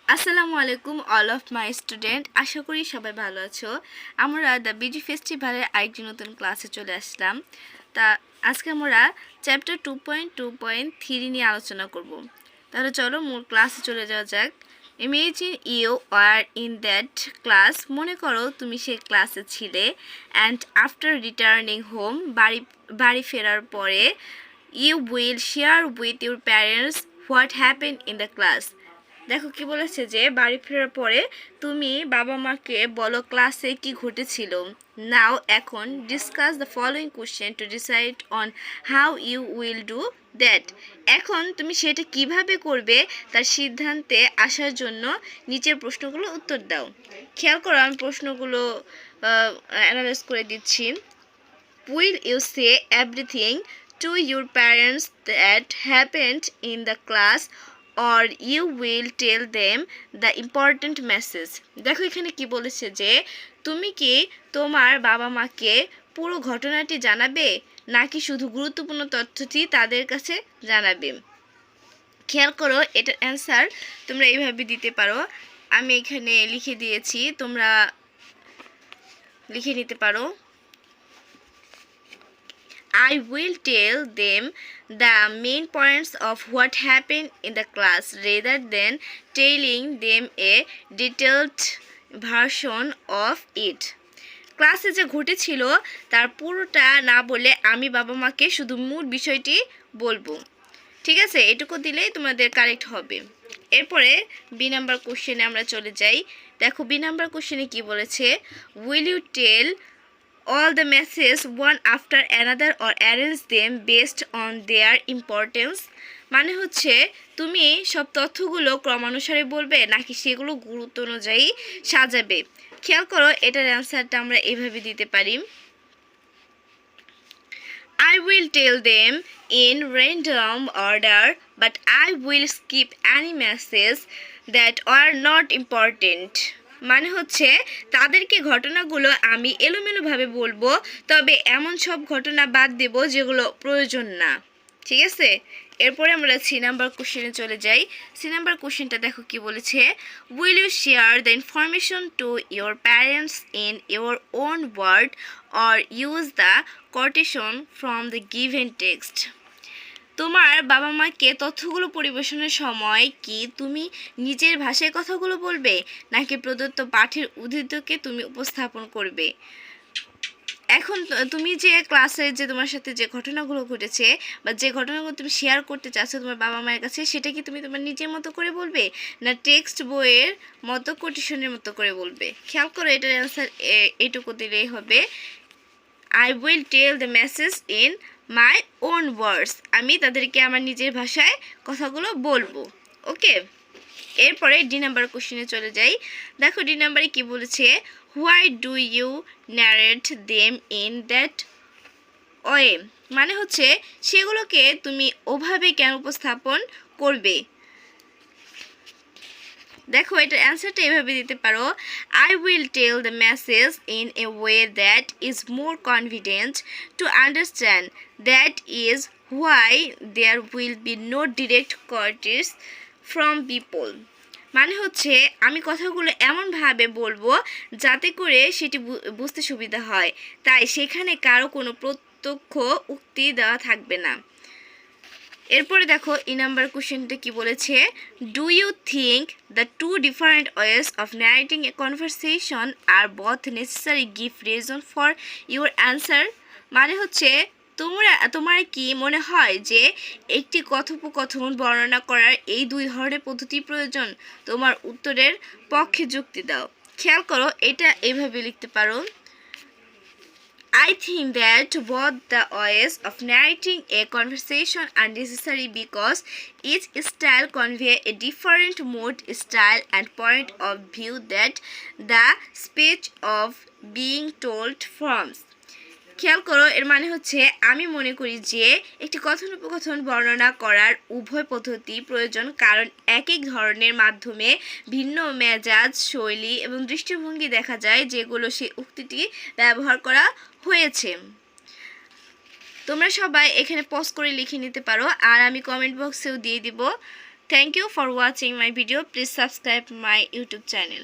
আসসালামু আলাইকুম all of my student, আশা করি সবাই ভালো আছো। আমরা দ্য বিজি ফেস্টিভ্যালের আরেকটি নতুন ক্লাসে চলে আসলাম। তা আজকে আমরা চ্যাপ্টার 2.2.3 নিয়ে আলোচনা করব। তাহলে চলো মূল ক্লাসে চলে যাওয়া যাক। Imagine you are in that class, মনে করো তুমি সেই ক্লাসে ছিলে। অ্যান্ড আফটার রিটার্নিং হোম, বাড়ি ফেরার পরে, you will share with your parents what happen in the class. দেখো কি বলেছে যে বাড়ি ফেরার পরে তুমি বাবা মাকে বলো ক্লাসে কি ঘটেছিল। নাও এখন discuss the following question to decide on how you will do that. এখন তুমি সেটা কিভাবে করবে তার সিদ্ধান্তে আসার জন্য নিচের প্রশ্নগুলো উত্তর দাও। খেয়াল করো, আমি প্রশ্নগুলো অ্যানালাইজ করে দিচ্ছি। Will you say everything to your parents that happened in the class or you will tell them the important message। দেখো এখানে কি বলেছে যে তুমি কি তোমার বাবা মাকে পুরো ঘটনাটি জানাবে নাকি শুধু গুরুত্বপূর্ণ তথ্যটি তাদের কাছে জানাবে। খেয়াল করো, এটার অ্যান্সার তোমরা এইভাবে দিতে পারো। আমি এখানে লিখে দিয়েছি, তোমরা লিখে নিতে পারো। I will tell them the main points of what happened in the class rather than telling them a detailed version of it। ক্লাসে যে ঘটেছিল তার পুরোটা না বলে আমি বাবা মাকে শুধু মূল বিষয়টি বলবো। ঠিক আছে, এটুকু দিলেই তোমাদের কারেক্ট হবে। এরপরে বি নাম্বার কোশ্চেনে আমরা চলে যাই। দেখো বি নাম্বার কোশ্চেনে কি বলেছে, will you tell all the messages one after another or arrange them based on their importance। মানে হচ্ছে তুমি সব তথ্যগুলো ক্রমানুসারে বলবে নাকি সেগুলো গুরুত্ব অনুযায়ী সাজাবে। খেয়াল করো, এটার অ্যান্সারটা আমরা এইভাবে দিতে পারি। I will tell them in random order, but I will skip any messages that are not important। মানে হচ্ছে তাদেরকে ঘটনাগুলো আমি এলোমেলোভাবে বলবো, তবে এমন সব ঘটনা বাদ দেব যেগুলো প্রয়োজন না। ঠিক আছে, এরপরে আমরা সি নাম্বার কোশ্চেনে চলে যাই। সি নাম্বার কোশ্চেনটা দেখো কি বলেছে, will you share the information to your parents in your own word or use the quotation from the given text. তোমার বাবা মাকে তথ্যগুলো পরিবেশনের সময় কি তুমি নিজের ভাষায় কথাগুলো বলবে নাকি প্রদত্ত পাঠের উদ্ধৃতকে তুমি উপস্থাপন করবে। এখন তুমি যে ক্লাসে যে তোমার সাথে যে ঘটনাগুলো ঘটেছে বা যে ঘটনাগুলো তুমি শেয়ার করতে চাচ্ছ তোমার বাবা মায়ের কাছে, সেটা কি তুমি তোমার নিজের মতো করে বলবে না টেক্সট বইয়ের মতো কোটেশনের মতো করে বলবে। খেয়াল করো, এটার অ্যান্সার এইটুকু দিলেই হবে। I will tell the message in my own words. আমি তাদেরকে আমার নিজের ভাষায় কথাগুলো বলবো। ওকে, এরপরে ডি নাম্বার কোশ্চেনে চলে যাই। দেখো ডি নাম্বারে কি বলেছে, why do you narrate them in that way. মানে হচ্ছে সেগুলোকে তুমি ওভাবে কেন উপস্থাপন করবে। দেখো এটার অ্যান্সারটা এভাবে দিতে পারো, I will tell the message in a way that is more confident to understand. That is why there will be no direct queries from people. মানে হচ্ছে আমি কথাগুলো এমনভাবে বলবো যাতে করে সেটি বুঝতে সুবিধা হয়, তাই সেখানে কারো কোনো প্রত্যক্ষ উক্তি দেওয়া থাকবে না। এরপরে দেখো ই নাম্বার কোশ্চেনটা কি বলেছে, do you think the two different ways of narrating a conversation are both necessary give reason for your answer. মানে হচ্ছে তোমার কি মনে হয় যে একটি কথোপকথন বর্ণনা করার এই দুই ধরনের পদ্ধতি প্রয়োজন? তোমার উত্তরের পক্ষে যুক্তি দাও। খেয়াল করো, এটা এভাবে লিখতে পারো, I think that both the ways of narrating a conversation are necessary because each style convey a different mood, style and point of view that the speech of being told forms। খেয়াল করো, এর মানে হচ্ছে আমি মনে করি যে একটি কথোপকথন বর্ণনা করার উভয় পদ্ধতি প্রয়োজন, কারণ এক এক ধরনের মাধ্যমে ভিন্ন মেজাজ, শৈলী এবং দৃষ্টিভঙ্গি দেখা যায় যেগুলো সেই উক্তিটি ব্যবহার করা হয়েছে। তোমরা সবাই এখানে পজ করে লিখে নিতে পারো আর আমি কমেন্ট বক্সেও দিয়ে দিব। Thank you for watching my video. Please subscribe my YouTube channel.